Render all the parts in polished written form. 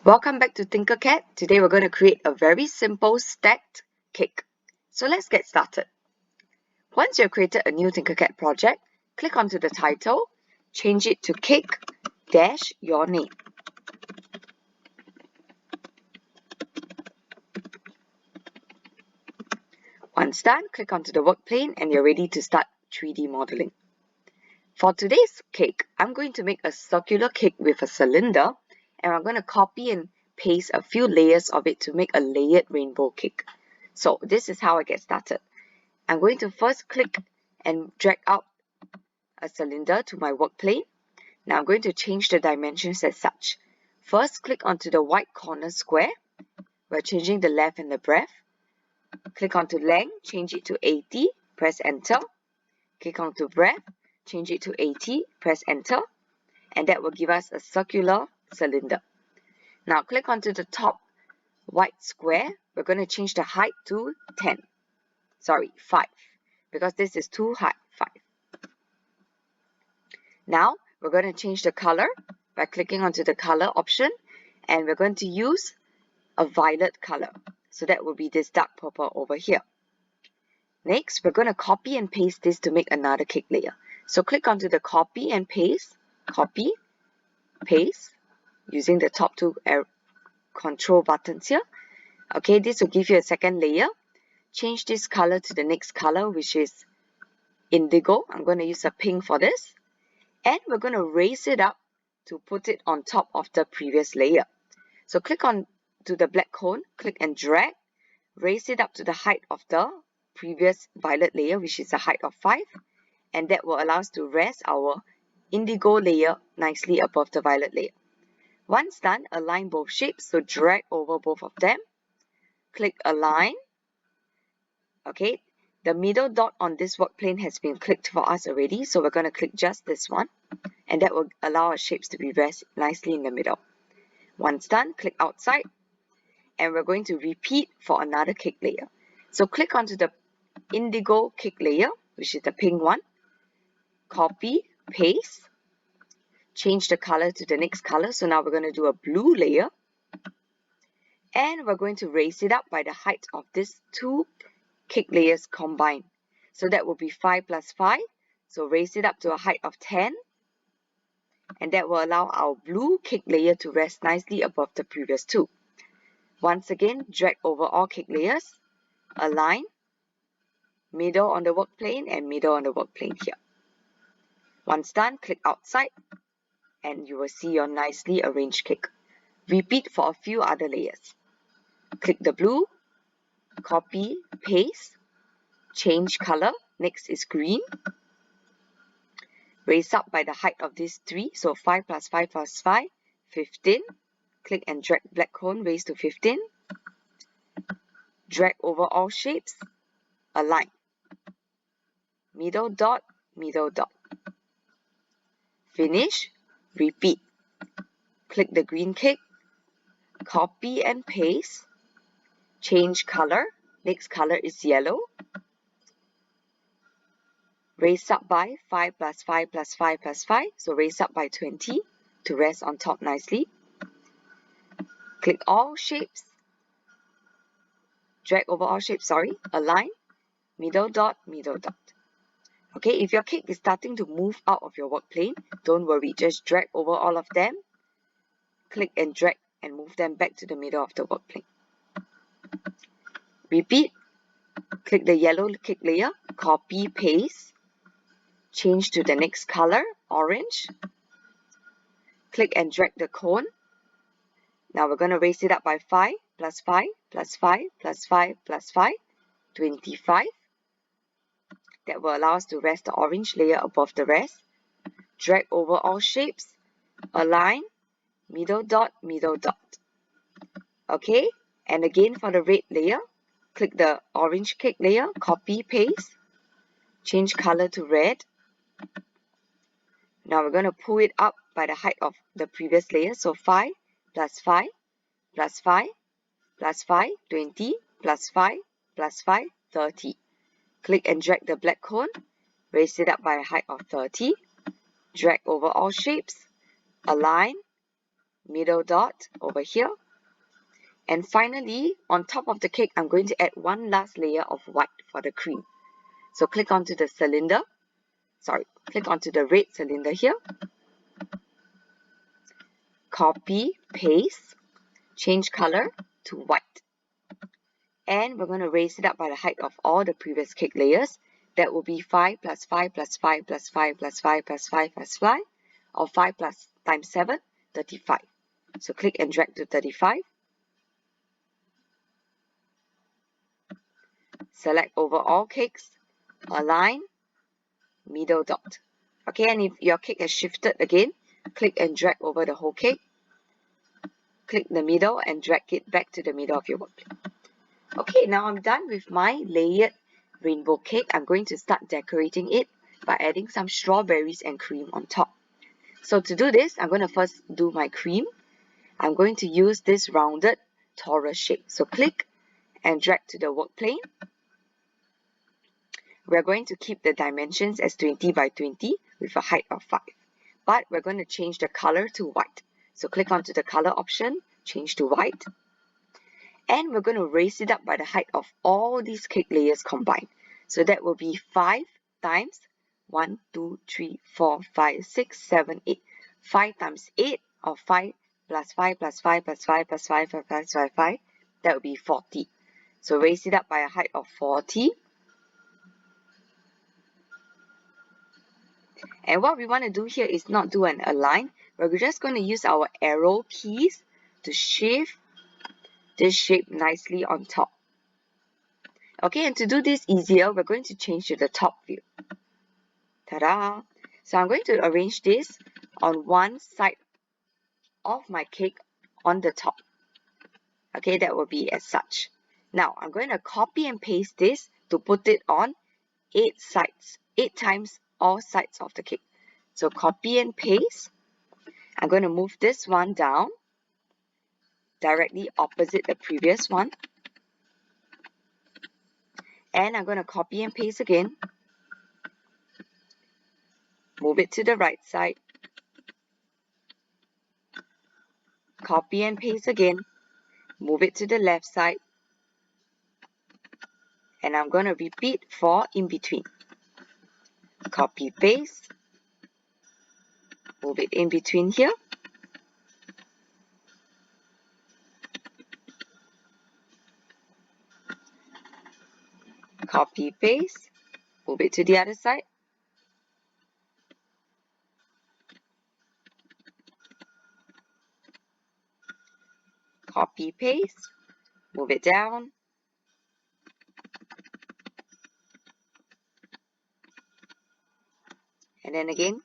Welcome back to Tinkercad. Today we're going to create a very simple stacked cake. So let's get started. Once you've created a new Tinkercad project, click onto the title, change it to cake dash your name. Once done, click onto the work plane and you're ready to start 3D modeling. For today's cake, I'm going to make a circular cake with a cylinder, and I'm going to copy and paste a few layers of it to make a layered rainbow cake. So this is how I get started. I'm going to first click and drag out a cylinder to my work plane. Now I'm going to change the dimensions as such. First, click onto the white corner square. We're changing the length and the breadth. Click onto length, change it to 80, press enter. Click onto breadth, change it to 80, press enter. And that will give us a circular cylinder. Now click onto the top white square. We're going to change the height to 5, because this is too high, 5. Now we're going to change the color by clicking onto the color option, and we're going to use a violet color. So that will be this dark purple over here. Next, we're going to copy and paste this to make another cake layer. So click onto the copy and paste, copy, paste, using the top two control buttons here. Okay, this will give you a second layer. Change this color to the next color, which is indigo. I'm going to use a pink for this. And we're going to raise it up to put it on top of the previous layer. So click on to the black cone, click and drag, raise it up to the height of the previous violet layer, which is a height of 5. And that will allow us to rest our indigo layer nicely above the violet layer. Once done, align both shapes, so drag over both of them. Click align. Okay, the middle dot on this work plane has been clicked for us already, so we're going to click just this one, and that will allow our shapes to be rest nicely in the middle. Once done, click outside, and we're going to repeat for another cake layer. So click onto the indigo cake layer, which is the pink one, copy, paste, change the color to the next color. So now we're going to do a blue layer, and we're going to raise it up by the height of these two cake layers combined. So that will be 5 plus 5. So raise it up to a height of 10, and that will allow our blue cake layer to rest nicely above the previous two. Once again, drag over all cake layers, align, middle on the work plane and middle on the work plane here. Once done, click outside, and you will see your nicely arranged cake. Repeat for a few other layers. Click the blue, copy, paste, change color. Next is green. Raise up by the height of these 3. So 5 plus 5 plus 5, 15. Click and drag black cone, raise to 15. Drag over all shapes, align. Middle dot, middle dot. Finish, repeat. Click the green cake, copy and paste, change color. Next color is yellow. Raise up by 5 plus 5 plus 5 plus 5. So raise up by 20 to rest on top nicely. Click all shapes. Drag over all shapes, align. Middle dot, middle dot. Okay, if your cake is starting to move out of your work plane, don't worry. Just drag over all of them. Click and drag and move them back to the middle of the work plane. Repeat. Click the yellow cake layer, copy, paste. Change to the next color, orange. Click and drag the cone. Now we're going to raise it up by 5 plus 5 plus 5 plus 5 plus 5, 25. That will allow us to rest the orange layer above the rest. Drag over all shapes, align, middle dot, middle dot. Okay, and again for the red layer, click the orange cake layer, copy, paste, change color to red. Now we're going to pull it up by the height of the previous layer. So 5 plus 5 plus 5 plus 5, 20 plus 5 plus 5, 30. Click and drag the black cone, raise it up by a height of 30. Drag over all shapes, align, middle dot over here. And finally, on top of the cake, I'm going to add one last layer of white for the cream. So click onto the cylinder, click onto the red cylinder here, copy, paste, change color to white. And we're going to raise it up by the height of all the previous cake layers. That will be 5 plus 5 plus 5 plus 5 plus 5 plus 5 plus 5, or 5 plus times 7, 35. So click and drag to 35. Select over all cakes, align, middle dot. Okay, and if your cake has shifted again, click and drag over the whole cake. Click the middle and drag it back to the middle of your workplate. Okay, now I'm done with my layered rainbow cake. I'm going to start decorating it by adding some strawberries and cream on top. So to do this, I'm going to first do my cream. I'm going to use this rounded torus shape. So click and drag to the work plane. We're going to keep the dimensions as 20 by 20 with a height of 5. But we're going to change the color to white. So click onto the color option, change to white. And we're going to raise it up by the height of all these cake layers combined. So that will be 5 times 1, 2, 3, 4, 5, 6, 7, 8. 5 times 8, or 5 plus 5 plus 5 plus 5 plus 5 plus 5 plus 5. That will be 40. So raise it up by a height of 40. And what we want to do here is not do an align. We're just going to use our arrow keys to shift this shape nicely on top. Okay, and to do this easier, we're going to change to the top view. Ta-da! So I'm going to arrange this on one side of my cake on the top. Okay, that will be as such. Now, I'm going to copy and paste this to put it on 8 sides, 8 times all sides of the cake. So copy and paste. I'm going to move this one down directly opposite the previous one. And I'm going to copy and paste again. Move it to the right side. Copy and paste again. Move it to the left side. And I'm going to repeat for in between. Copy, paste. Move it in between here. Copy, paste. Move it to the other side. Copy, paste. Move it down. And then again,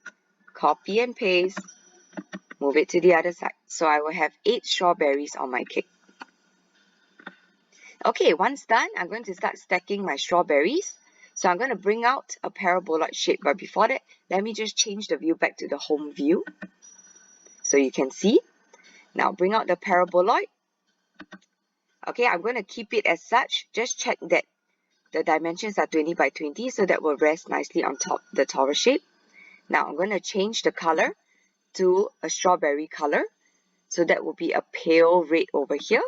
copy and paste. Move it to the other side. So I will have 8 strawberries on my cake. Okay, once done, I'm going to start stacking my strawberries. So I'm going to bring out a paraboloid shape. But before that, let me just change the view back to the home view. So you can see. Now bring out the paraboloid. Okay, I'm going to keep it as such. Just check that the dimensions are 20 by 20. So that will rest nicely on top the torus shape. Now I'm going to change the color to a strawberry color. So that will be a pale red over here.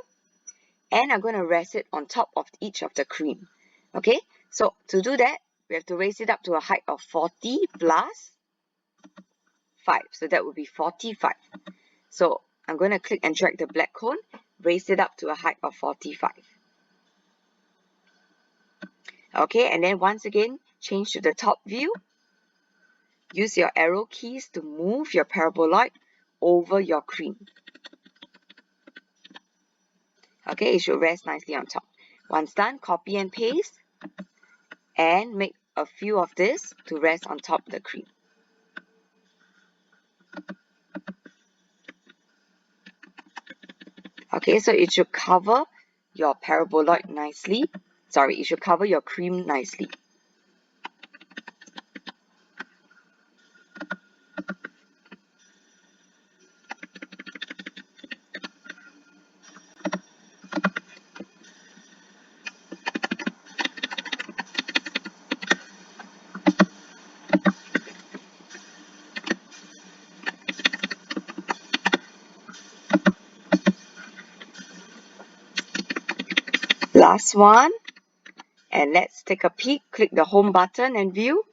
And I'm going to rest it on top of each of the cream. Okay, so to do that, we have to raise it up to a height of 40 plus 5. So that would be 45. So I'm going to click and drag the black cone, raise it up to a height of 45. Okay, and then once again, change to the top view. Use your arrow keys to move your paraboloid over your cream. Okay, it should rest nicely on top. Once done, copy and paste and make a few of this to rest on top of the cream. Okay, so it should cover your paraboloid nicely. Sorry, it should cover your cream nicely. last one. And let's take a peek. Click the home button and view.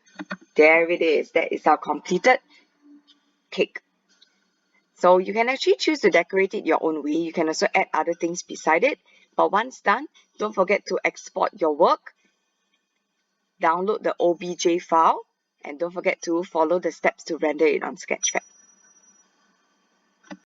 There it is. That is our completed cake. So you can actually choose to decorate it your own way. You can also add other things beside it. But once done, don't forget to export your work. Download the OBJ file. And don't forget to follow the steps to render it on Sketchfab.